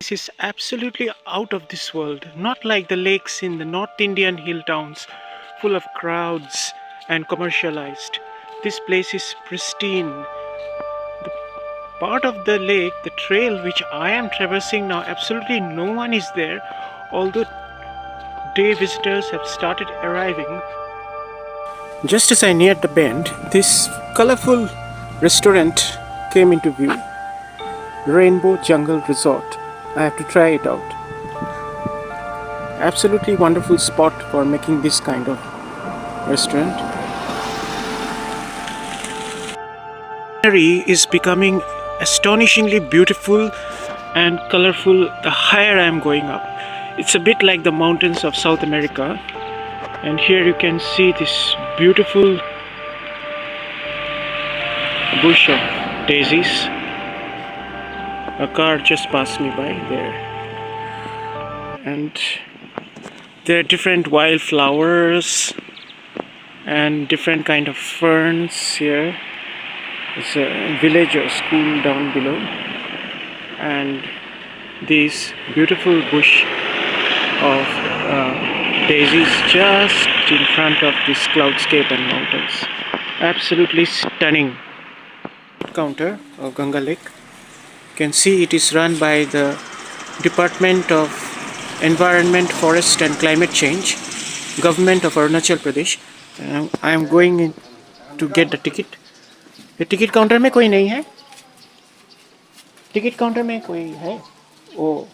This is absolutely out of this world, not like the lakes in the North Indian hill towns, full of crowds and commercialized. This place is pristine. Part of the lake, the trail which I am traversing now, absolutely no one is there, although day visitors have started arriving. Just as I neared the bend, this colorful restaurant came into view. Rainbow Jungle Resort. I have to try it out. Absolutely wonderful spot for making this kind of restaurant. Scenery is becoming astonishingly beautiful and colorful the higher I am going up. It's a bit like the mountains of South America, and here you can see this beautiful bush of daisies. A car just passed me by there, and there are different wildflowers and different kind of ferns here. It's a village or school down below, and this beautiful bush of daisies just in front of this cloudscape and mountains. Absolutely stunning. Counter of Ganga Lake. You can see it is run by the Department of Environment, Forest and Climate Change, Government of Arunachal Pradesh. I am going in to get the ticket. The ticket counter में कोई नहीं है? Ticket counter में कोई है? Oh.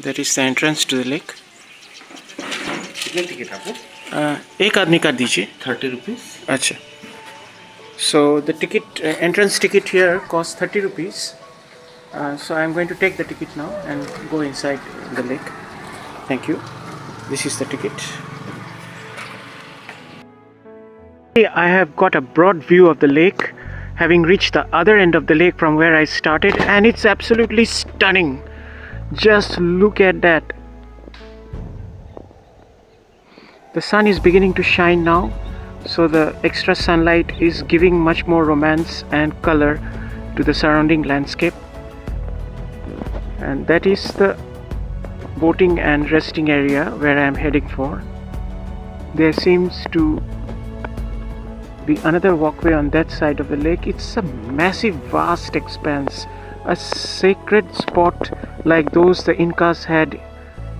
That is the entrance to the lake. कितने ticket आपको? एक आदमी का दीजिए. 30 rupees. अच्छा. So the ticket, entrance ticket here costs 30 rupees. So I am going to take the ticket now and go inside the lake. Thank you. This is the ticket. I have got a broad view of the lake, having reached the other end of the lake from where I started, and it's absolutely stunning. Just look at that. The sun is beginning to shine now, so the extra sunlight is giving much more romance and color to the surrounding landscape. And that is the boating and resting area where I am heading for. There seems to be another walkway on that side of the lake. It's a massive, vast expanse, a sacred spot like those the Incas had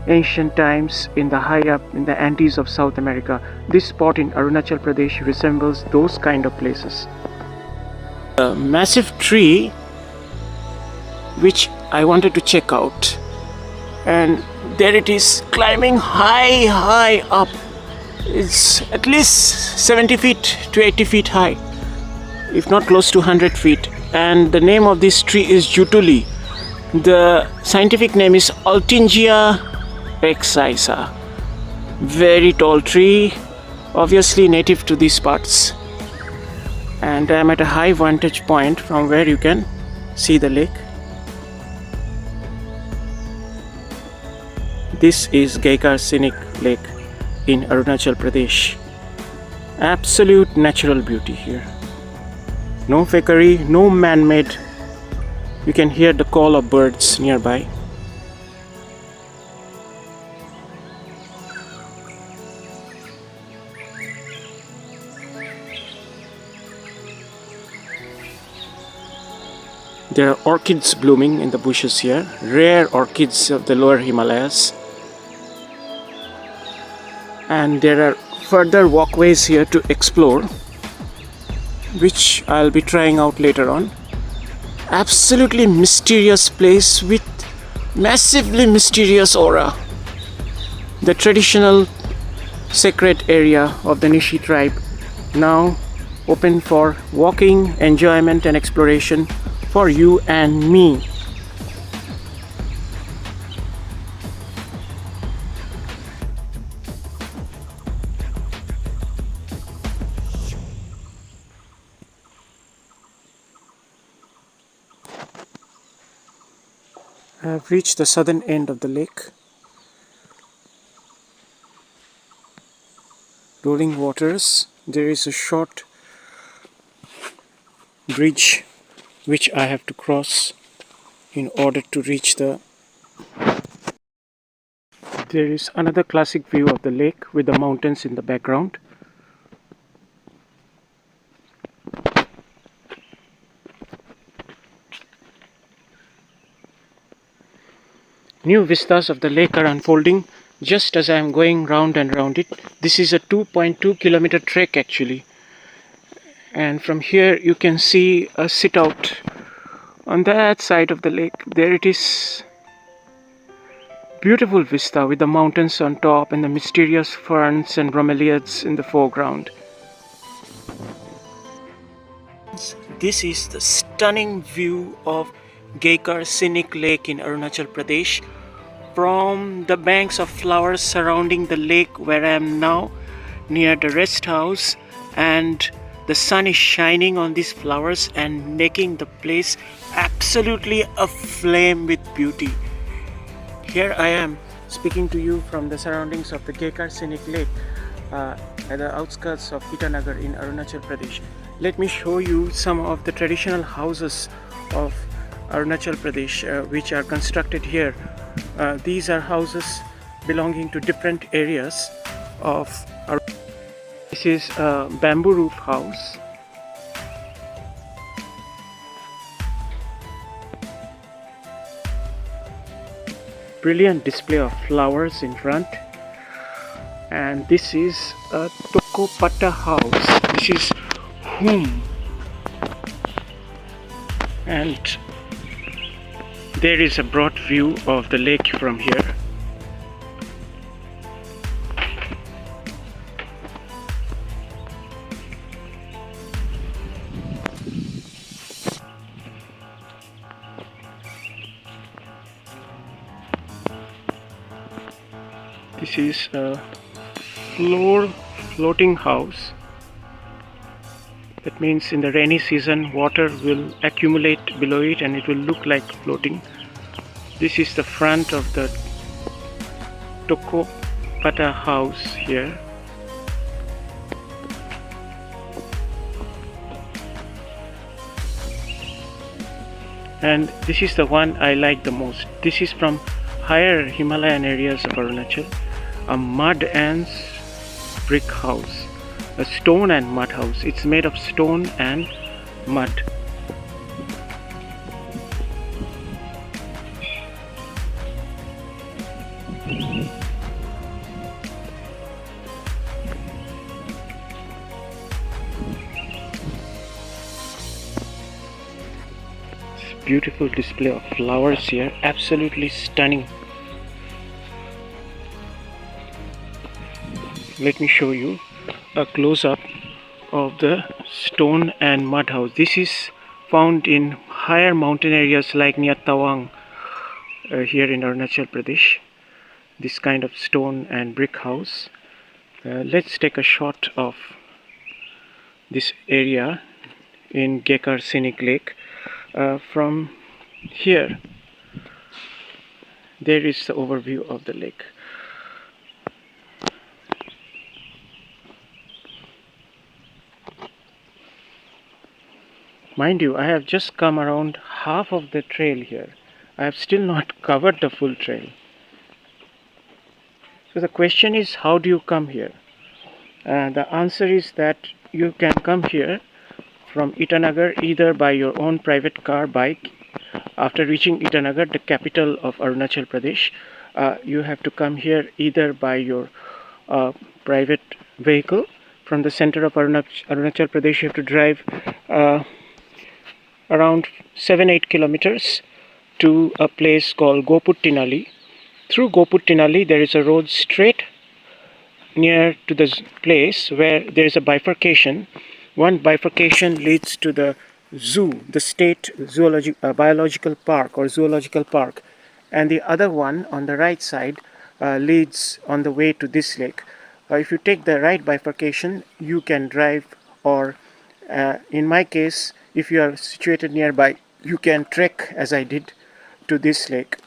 ancient times in the high up in the Andes of South America. This spot in Arunachal Pradesh resembles those kind of places. A massive tree which I wanted to check out, and there it is, climbing high up. It's at least 70 feet to 80 feet high, if not close to 100 feet. And the name of this tree is Jutli. The scientific name is Altingia excelsa. Very tall tree, obviously native to these parts. And I am at a high vantage point from where you can see the lake. This is Gyakar Sinyi Lake in Arunachal Pradesh. Absolute natural beauty here. No fakery, no man-made. You can hear the call of birds nearby. There are orchids blooming in the bushes here, rare orchids of the lower Himalayas. And there are further walkways here to explore, which I'll be trying out later on. Absolutely mysterious place with massively mysterious aura. The traditional sacred area of the Nyishi tribe, now open for walking, enjoyment and exploration for you and me. I have reached the southern end of the lake. Rolling waters. There is a short bridge which I have to cross in order to reach the... There is another classic view of the lake with the mountains in the background. New vistas of the lake are unfolding just as I am going round and round it. This is a 2.2 kilometer trek actually. And from here you can see a sit out on that side of the lake. There it is. Beautiful vista with the mountains on top and the mysterious ferns and bromeliads in the foreground. This is the stunning view of Gyakar Sinyi Lake in Arunachal Pradesh from the banks of flowers surrounding the lake where I am now near the rest house, and the sun is shining on these flowers and making the place absolutely aflame with beauty. Here I am speaking to you from the surroundings of the Geker Sinying Lake at the outskirts of Itanagar in Arunachal Pradesh. Let me show you some of the traditional houses of Arunachal Pradesh which are constructed here. These are houses belonging to different areas of Arunachal. This is a bamboo roof house. Brilliant display of flowers in front. And this is a Tokopata house. This is home. And there is a broad view of the lake from here. This is a floating house. That means in the rainy season water will accumulate below it and it will look like floating. This is the front of the Tokopata house here. And this is the one I like the most. This is from higher Himalayan areas of Arunachal. A mud and brick house. A stone and mud house. It's made of stone and mud. Beautiful display of flowers here, absolutely stunning. Let me show you a close-up of the stone and mud house. This is found in higher mountain areas like near Tawang here in Arunachal Pradesh. This kind of stone and brick house. Let's take a shot of this area in Geker Sinying Lake. From here, there is the overview of the lake. Mind you, I have just come around half of the trail here. I have still not covered the full trail. So the question is, how do you come here? The answer is that you can come here from Itanagar either by your own private car, bike. After reaching Itanagar, the capital of Arunachal Pradesh, you have to come here either by your private vehicle. From the center of Arunachal Pradesh, you have to drive around 7-8 kilometers to a place called Goputtinalli. Through Goputtinalli, there is a road straight near to the place where there is a bifurcation. One bifurcation leads to the zoo, the state biological park or zoological park, and the other one on the right side leads on the way to this lake. If you take the right bifurcation, you can drive, or in my case, if you are situated nearby, you can trek as I did to this lake.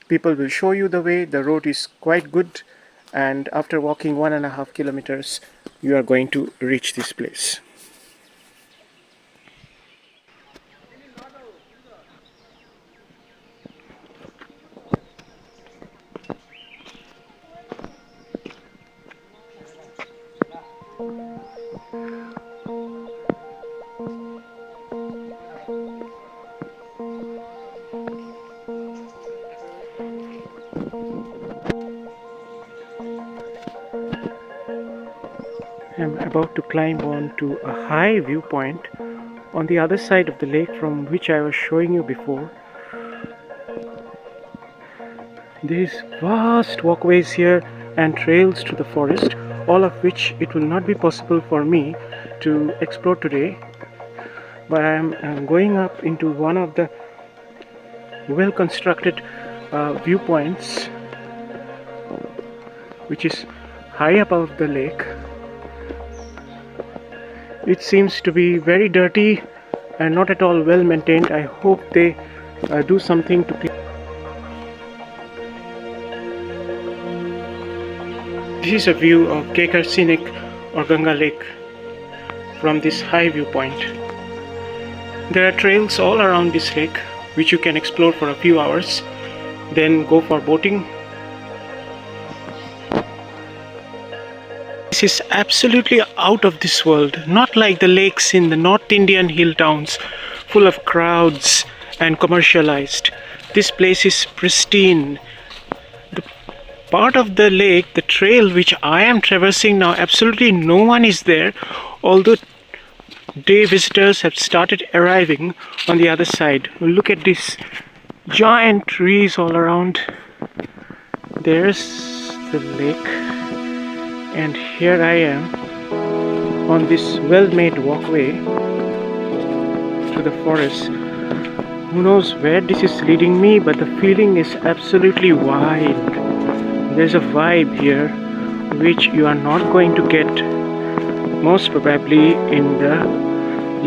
People will show you the way. The road is quite good, and after walking 1.5 kilometers, you are going to reach this place. am about to climb on to a high viewpoint on the other side of the lake from which I was showing you before. There is vast walkways here and trails to the forest, all of which it will not be possible for me to explore today, but I am going up into one of the well constructed viewpoints which is high above the lake. It seems to be very dirty and not at all well maintained. I hope they do something to clean. This is a view of Geker Sinying or Ganga Lake from this high viewpoint. There are trails all around this lake which you can explore for a few hours, then go for boating. This is absolutely out of this world, not like the lakes in the North Indian hill towns full of crowds and commercialized. This place is pristine. The part of the lake, the trail which I am traversing now, absolutely no one is there, although day visitors have started arriving on the other side. Look at these giant trees all around. There's the lake, and here I am on this well-made walkway to the forest. Who knows where this is leading me, but the feeling is absolutely wild. There's a vibe here which you are not going to get most probably in the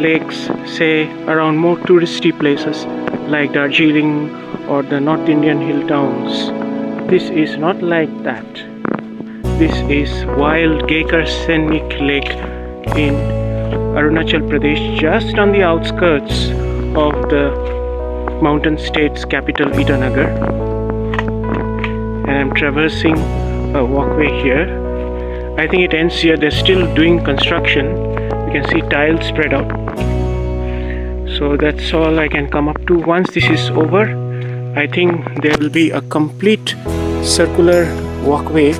lakes, say around more touristy places like Darjeeling or the North Indian hill towns. This is not like that. This is wild Gyakar Sinyi Lake in Arunachal Pradesh, just on the outskirts of the mountain state's capital Itanagar. And I'm traversing a walkway here. I think it ends here. They're still doing construction. You can see tiles spread out. So that's all I can come up to. Once this is over, I think there will be a complete circular walkway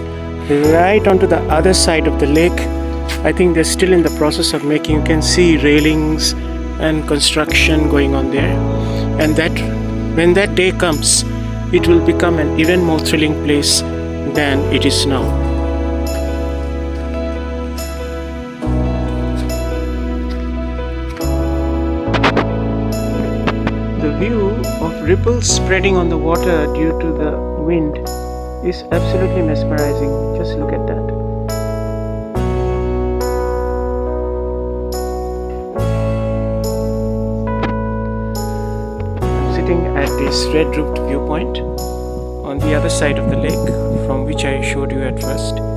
right onto the other side of the lake. I think they're still in the process of making. You can see railings and construction going on there. And that when that day comes, it will become an even more thrilling place than it is now. The view of ripples spreading on the water due to the wind is absolutely mesmerizing. Just look at that. I'm sitting at this red-roofed viewpoint on the other side of the lake from which I showed you at first.